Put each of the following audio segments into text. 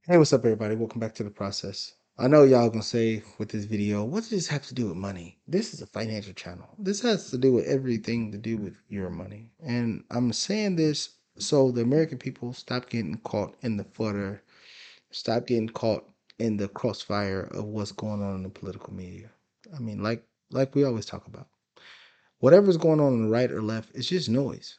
Hey, what's up, everybody? Welcome back to the process. I know y'all gonna say with this video, what does this have to do with money? This is a financial channel. This has to do with everything to do with your money. And I'm saying this so the American people stop getting caught in the flutter, stop getting caught in the crossfire of what's going on in the political media. I mean, like we always talk about. Whatever's going on the right or left, it's just noise.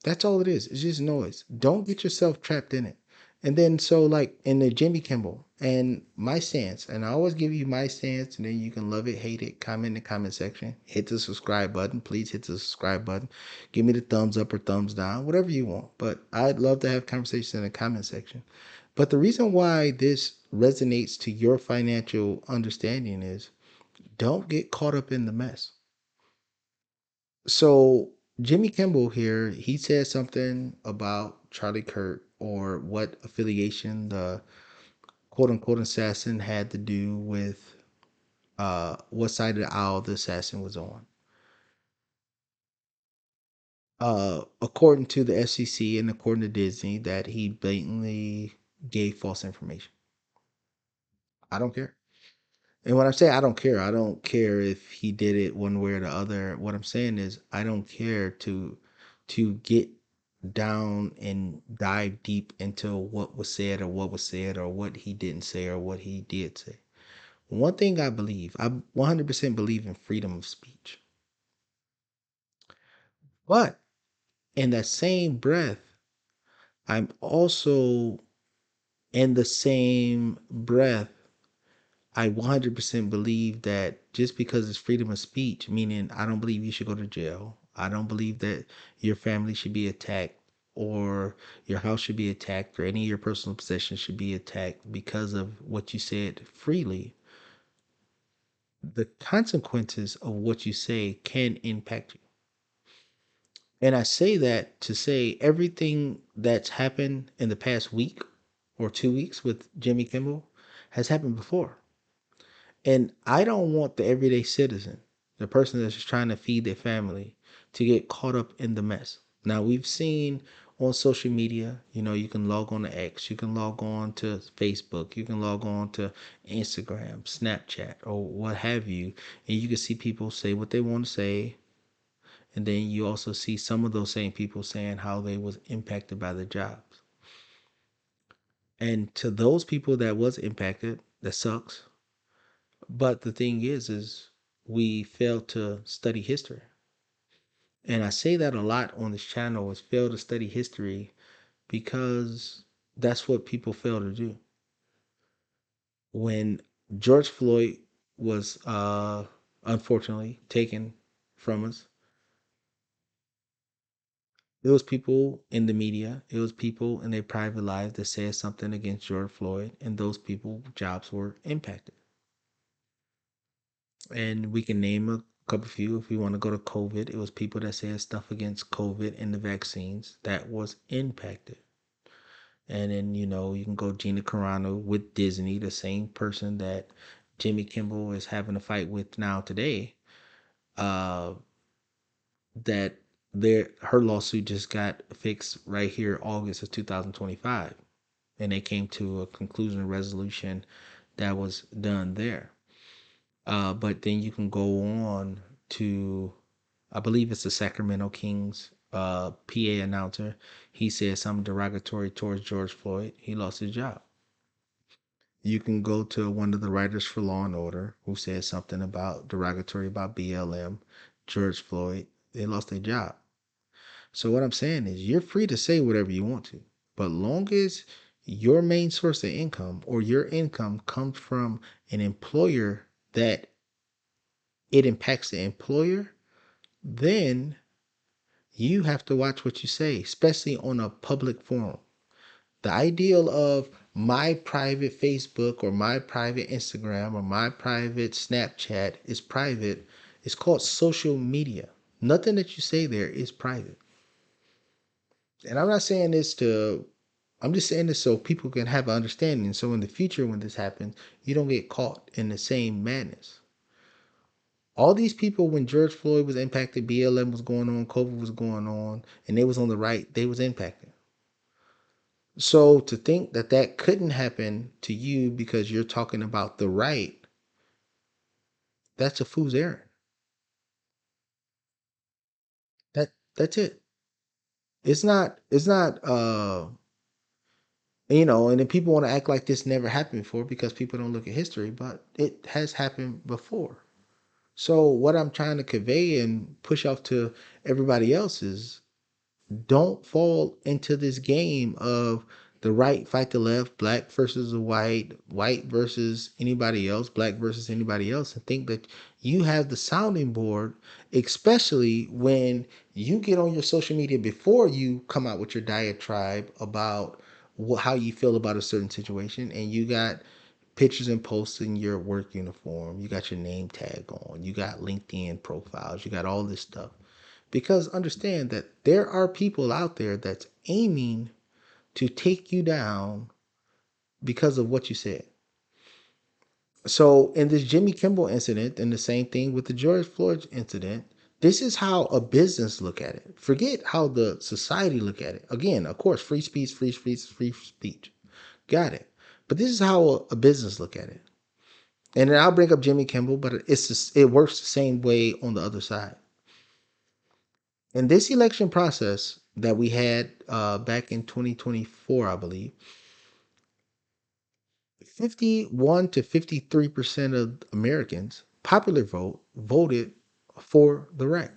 That's all it is. It's just noise. Don't get yourself trapped in it. And then so like in the Jimmy Kimmel and my stance, and I always give you my stance, and then you can love it, hate it, comment in the comment section. Hit the subscribe button. Please hit the subscribe button. Give me the thumbs up or thumbs down, whatever you want. But I'd love to have conversations in the comment section. But the reason why this resonates to your financial understanding is don't get caught up in the mess. So Jimmy Kimball here, he said something about Charlie Kirk or what affiliation the quote unquote assassin had to do with what side of the aisle the assassin was on. According to the FCC and according to Disney, that he blatantly gave false information. I don't care. And when I say I don't care if he did it one way or the other. What I'm saying is I don't care to get down and dive deep into what was said or what was said or what he didn't say or what he did say. One thing I 100% believe in freedom of speech. But in that same breath, I'm also in the same breath I 100% believe that just because it's freedom of speech, meaning I don't believe you should go to jail. I don't believe that your family should be attacked or your house should be attacked or any of your personal possessions should be attacked because of what you said freely. The consequences of what you say can impact you. And I say that to say everything that's happened in the past week or 2 weeks with Jimmy Kimmel has happened before. And I don't want the everyday citizen, the person that's just trying to feed their family, to get caught up in the mess. Now, we've seen on social media, you can log on to X, you can log on to Facebook, you can log on to Instagram, Snapchat, or what have you, and you can see people say what they want to say. And then you also see some of those same people saying how they was impacted by the jobs. And to those people that was impacted, that sucks. But the thing is we fail to study history. And I say that a lot on this channel is fail to study history because that's what people fail to do. When George Floyd was unfortunately taken from us, it was people in the media, it was people in their private lives that said something against George Floyd, and those people jobs were impacted. And we can name a couple few if we want to go to COVID. It was people that said stuff against COVID and the vaccines that was impacted. And then, you can go Gina Carano with Disney, the same person that Jimmy Kimball is having a fight with now today. Uh, that her lawsuit just got fixed right here August of 2025. And they came to a conclusion resolution that was done there. But then you can go on to, I believe it's the Sacramento Kings PA announcer. He said something derogatory towards George Floyd. He lost his job. You can go to one of the writers for Law and Order who said something about derogatory about BLM, George Floyd. They lost their job. So what I'm saying is you're free to say whatever you want to, but long as your main source of income or your income comes from an employer that it impacts the employer, then you have to watch what you say, especially on a public forum. The ideal of my private Facebook or my private Instagram or my private Snapchat is private. It's called social media. Nothing that you say there is private. And I'm not saying this to, I'm just saying this so people can have an understanding. So in the future, when this happens, you don't get caught in the same madness. All these people, when George Floyd was impacted, BLM was going on, COVID was going on, and they was on the right, they was impacted. So to think that that couldn't happen to you because you're talking about the right, that's a fool's errand. That's it. It's not and then people want to act like this never happened before because people don't look at history, but it has happened before. So what I'm trying to convey and push off to everybody else is don't fall into this game of the right fight the left, black versus the white, white versus anybody else, black versus anybody else, and think that you have the sounding board, especially when you get on your social media before you come out with your diatribe about how you feel about a certain situation, and you got pictures and posts in your work uniform, you got your name tag on, you got LinkedIn profiles, you got all this stuff. Because understand that there are people out there that's aiming to take you down because of what you said. So in this Jimmy Kimball incident and the same thing with the George Floyd incident, this is how a business look at it. Forget how the society look at it. Again, of course, free speech, free speech, free speech. Got it. But this is how a business look at it. And then I'll bring up Jimmy Kimball, but it works the same way on the other side. In this election process that we had back in 2024, I believe, 51 to 53% of Americans, popular vote, voted for the right.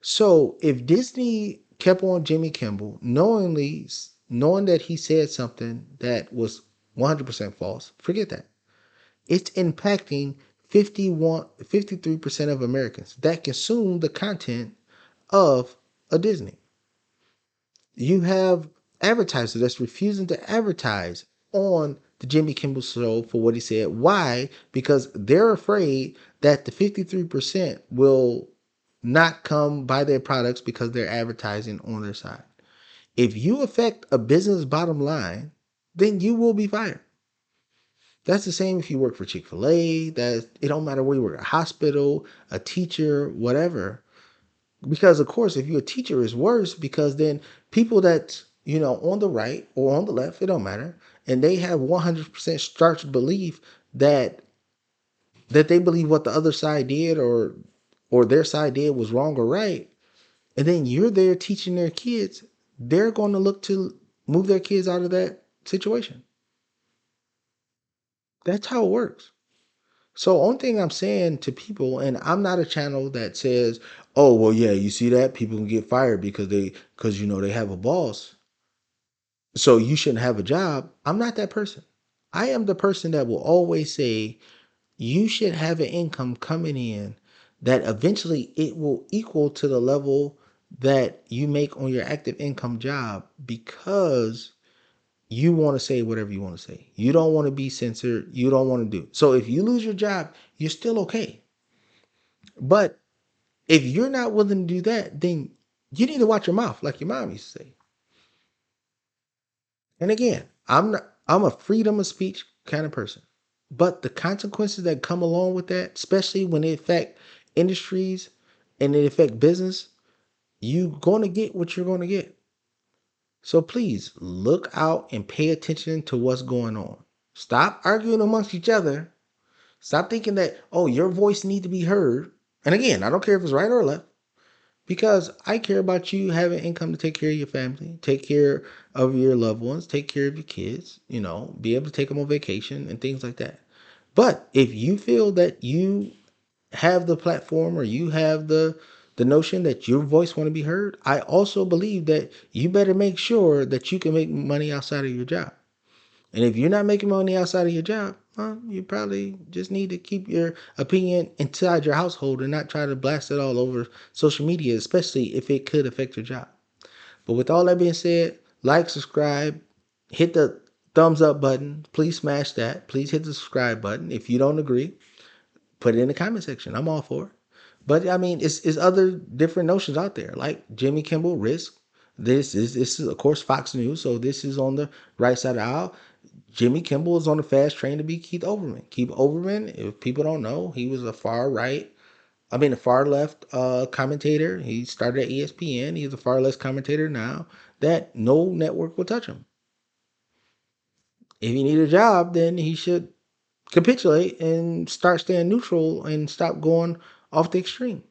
So if Disney kept on Jimmy Kimball, knowing that he said something that was 100% false, forget that. It's impacting 53% of Americans that consume the content of a Disney. You have advertisers that's refusing to advertise on the Jimmy Kimmel show for what he said. Why? Because they're afraid that the 53% will not come buy their products because they're advertising on their side. If you affect a business bottom line, then you will be fired. That's the same if you work for Chick-fil-A, that it don't matter where you work, a hospital, a teacher, whatever. Because of course, if you're a teacher, it's worse because then people that on the right or on the left, it don't matter, and they have 100% starch belief that they believe what the other side did or their side did was wrong or right, and then you're there teaching their kids, they're going to look to move their kids out of that situation. That's how it works. So only thing I'm saying to people, and I'm not a channel that says, "Oh, well, yeah, you see that people can get fired because they have a boss, so you shouldn't have a job." I'm not that person. I am the person that will always say you should have an income coming in that eventually it will equal to the level that you make on your active income job because you want to say whatever you want to say. You don't want to be censored. You don't want to do. So if you lose your job, you're still okay. But if you're not willing to do that, then you need to watch your mouth, like your mom used to say. And again, I'm a freedom of speech kind of person. But the consequences that come along with that, especially when they affect industries and they affect business, you're going to get what you're going to get. So please look out and pay attention to what's going on. Stop arguing amongst each other. Stop thinking that, oh, your voice needs to be heard. And again, I don't care if it's right or left. Because I care about you having income to take care of your family, take care of your loved ones, take care of your kids, be able to take them on vacation and things like that. But if you feel that you have the platform or you have the notion that your voice want to be heard, I also believe that you better make sure that you can make money outside of your job. And if you're not making money outside of your job, well, you probably just need to keep your opinion inside your household and not try to blast it all over social media, especially if it could affect your job. But with all that being said, like, subscribe, hit the thumbs up button. Please smash that. Please hit the subscribe button. If you don't agree, put it in the comment section. I'm all for it. But I mean, it's other different notions out there, like Jimmy Kimball risk. This is of course Fox News, so this is on the right side of the aisle. Jimmy Kimball is on the fast train to be Keith Olbermann. Keith Olbermann, if people don't know, he was a far left commentator. He started at ESPN. He's a far left commentator now. that no network will touch him. If he need a job, then he should capitulate and start staying neutral and stop going off the extreme.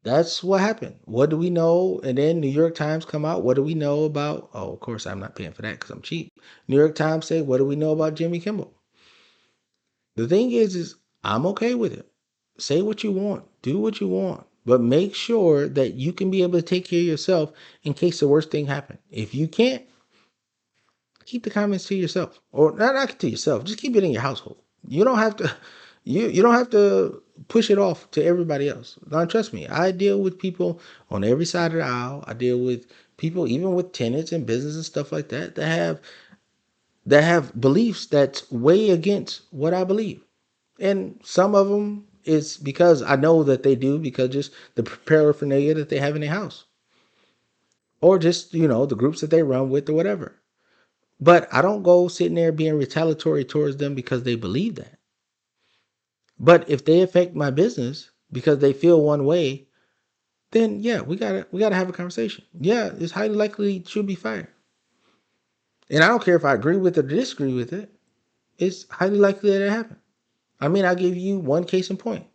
That's what happened. What do we know? And then New York Times come out. What do we know about? Oh, of course, I'm not paying for that because I'm cheap. New York Times say, what do we know about Jimmy Kimmel? The thing is I'm okay with it. Say what you want, do what you want, but make sure that you can be able to take care of yourself in case the worst thing happens. If you can't, keep the comments to yourself, or not to yourself. Just keep it in your household. You don't have to. You don't have to push it off to everybody else. Now, trust me, I deal with people on every side of the aisle. I deal with people, even with tenants and business and stuff like that, that have beliefs that's way against what I believe. And some of them is because I know that they do because just the paraphernalia that they have in their house, or just the groups that they run with or whatever. But I don't go sitting there being retaliatory towards them because they believe that. But if they affect my business because they feel one way, then yeah, we gotta have a conversation. Yeah, it's highly likely it should be fired. And I don't care if I agree with it or disagree with it. It's highly likely that it happened. I mean, I'll give you one case in point.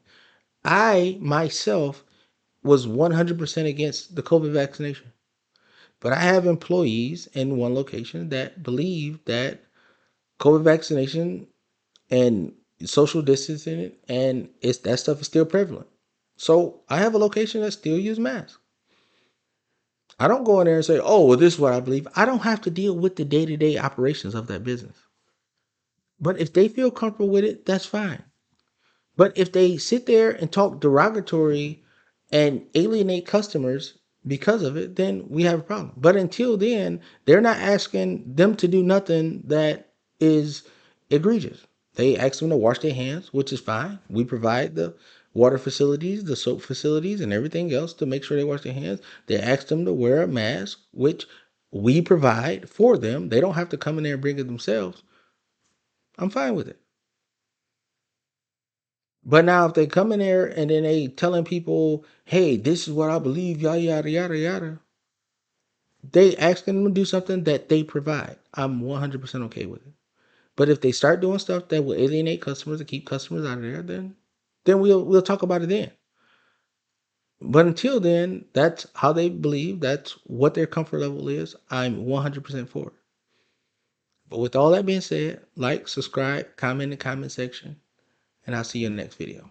I myself was 100% against the COVID vaccination. But I have employees in one location that believe that COVID vaccination and social distancing and it's that stuff is still prevalent. So I have a location that still use masks. I don't go in there and say, "Oh, well, this is what I believe." I don't have to deal with the day-to-day operations of that business. But if they feel comfortable with it, that's fine. But if they sit there and talk derogatory and alienate customers because of it, then we have a problem. But until then, they're not asking them to do nothing that is egregious. They ask them to wash their hands, which is fine. We provide the water facilities, the soap facilities, and everything else to make sure they wash their hands. They ask them to wear a mask, which we provide for them. They don't have to come in there and bring it themselves. I'm fine with it. But now if they come in there and then they telling people, hey, this is what I believe, yada yada yada yada, they asking them to do something that they provide. I'm 100% okay with it. But if they start doing stuff that will alienate customers and keep customers out of there, then we'll talk about it then. But until then, that's how they believe. That's what their comfort level is. I'm 100% for it. But with all that being said, like, subscribe, comment in the comment section, and I'll see you in the next video.